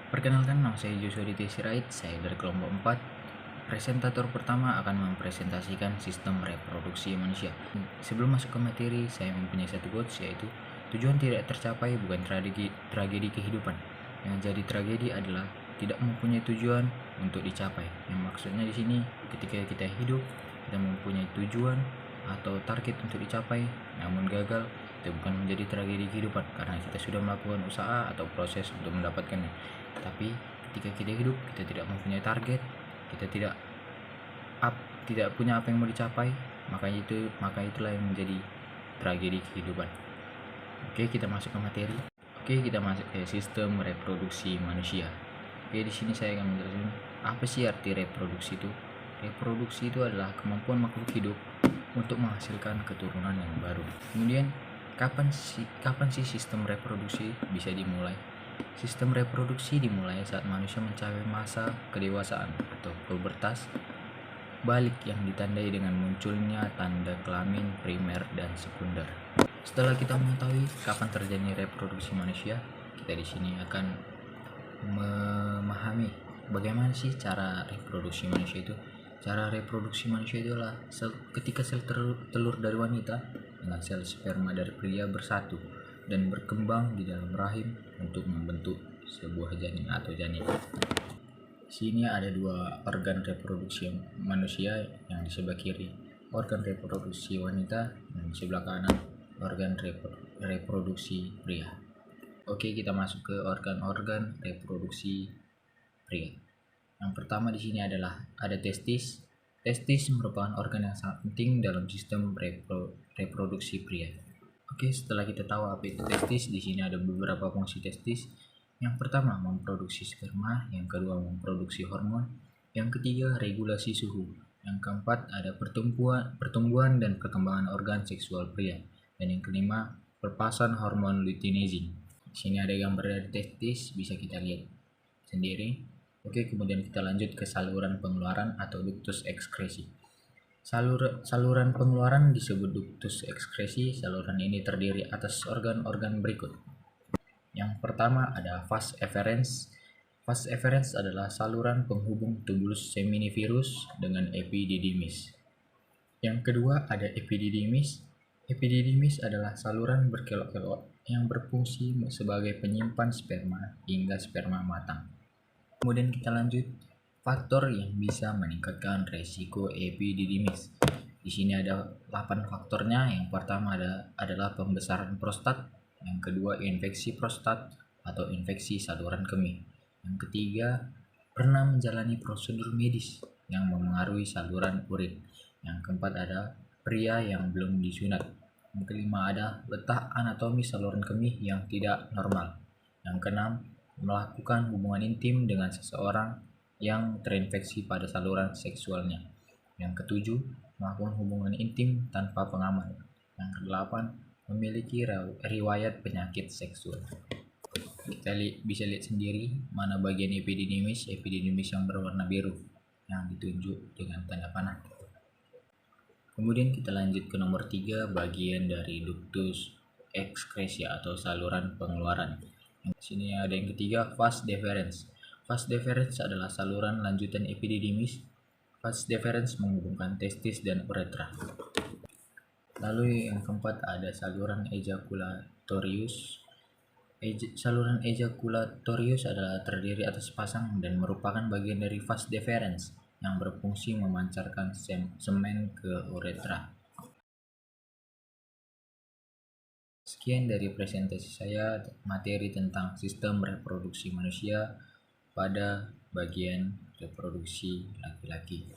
Perkenalkan, nama saya Joshua Ditya Sirait, saya dari kelompok 4. Presentator pertama akan mempresentasikan sistem reproduksi manusia. Sebelum masuk ke materi, saya mempunyai satu quotes, yaitu tujuan tidak tercapai bukan tragedi kehidupan. Yang jadi tragedi adalah tidak mempunyai tujuan untuk dicapai. Yang maksudnya di sini, ketika kita hidup, kita mempunyai tujuan atau target untuk dicapai, namun gagal, itu bukan menjadi tragedi kehidupan karena kita sudah melakukan usaha atau proses untuk mendapatkannya. Tapi ketika kita hidup, kita tidak mempunyai target, kita tidak punya apa yang mau dicapai, maka itulah yang menjadi tragedi kehidupan. Oke, kita masuk ke materi. Oke, kita masuk ke sistem reproduksi manusia. Oke, di sini saya akan menjelaskan apa sih arti reproduksi itu. Reproduksi itu adalah kemampuan makhluk hidup untuk menghasilkan keturunan yang baru. Kemudian, kapan sih sistem reproduksi bisa dimulai? Sistem reproduksi dimulai saat manusia mencapai masa kedewasaan atau pubertas balik yang ditandai dengan munculnya tanda kelamin primer dan sekunder. Setelah kita mengetahui kapan terjadi reproduksi manusia, kita di sini akan memahami bagaimana sih cara reproduksi manusia itu. Cara reproduksi manusia itu adalah ketika sel telur dari wanita dengan sel sperma dari pria bersatu dan berkembang di dalam rahim untuk membentuk sebuah janin atau janin. Sini ada dua organ reproduksi manusia, yang di sebelah kiri organ reproduksi wanita dan di sebelah kanan organ reproduksi pria. Oke, kita masuk ke organ-organ reproduksi pria. Yang pertama di sini adalah ada testis. Testis merupakan organ yang sangat penting dalam sistem reproduksi pria. Oke, setelah kita tahu apa itu testis, di sini ada beberapa fungsi testis. Yang pertama, memproduksi sperma. Yang kedua, memproduksi hormon. Yang ketiga, regulasi suhu. Yang keempat, ada pertumbuhan dan perkembangan organ seksual pria. Dan yang kelima, pelepasan hormon luteinizing. Di sini ada gambar dari testis, bisa kita lihat sendiri. Oke, kemudian kita lanjut ke saluran pengeluaran atau ductus excreti. Saluran pengeluaran disebut ductus excreti. Saluran ini terdiri atas organ-organ berikut. Yang pertama ada vas efferens. Vas efferens adalah saluran penghubung tubulus seminiferus dengan epididymis. Yang kedua ada epididymis. Epididymis adalah saluran berkelok-kelok yang berfungsi sebagai penyimpan sperma hingga sperma matang. Kemudian kita lanjut, faktor yang bisa meningkatkan resiko epididymis. Di sini ada 8 faktornya. Yang pertama adalah pembesaran prostat, yang kedua infeksi prostat atau infeksi saluran kemih, yang ketiga pernah menjalani prosedur medis yang memengaruhi saluran urin, yang keempat ada pria yang belum disunat, yang kelima ada letak anatomi saluran kemih yang tidak normal, yang keenam melakukan hubungan intim dengan seseorang yang terinfeksi pada saluran seksualnya, yang ketujuh melakukan hubungan intim tanpa pengaman, yang kedelapan memiliki riwayat penyakit seksual. Kita bisa lihat sendiri mana bagian epididymis yang berwarna biru yang ditunjuk dengan tanda panah. Kemudian kita lanjut ke nomor 3, bagian dari ductus excreti atau saluran pengeluaran. Di sini ada yang ketiga, vas deferens. Vas deferens adalah saluran lanjutan epididymis. Vas deferens menghubungkan testis dan uretra. Lalu yang keempat ada saluran ejaculatorius. Saluran ejaculatorius adalah terdiri atas pasang dan merupakan bagian dari vas deferens yang berfungsi memancarkan semen ke uretra. Sekian dari presentasi saya materi tentang sistem reproduksi manusia pada bagian reproduksi laki-laki.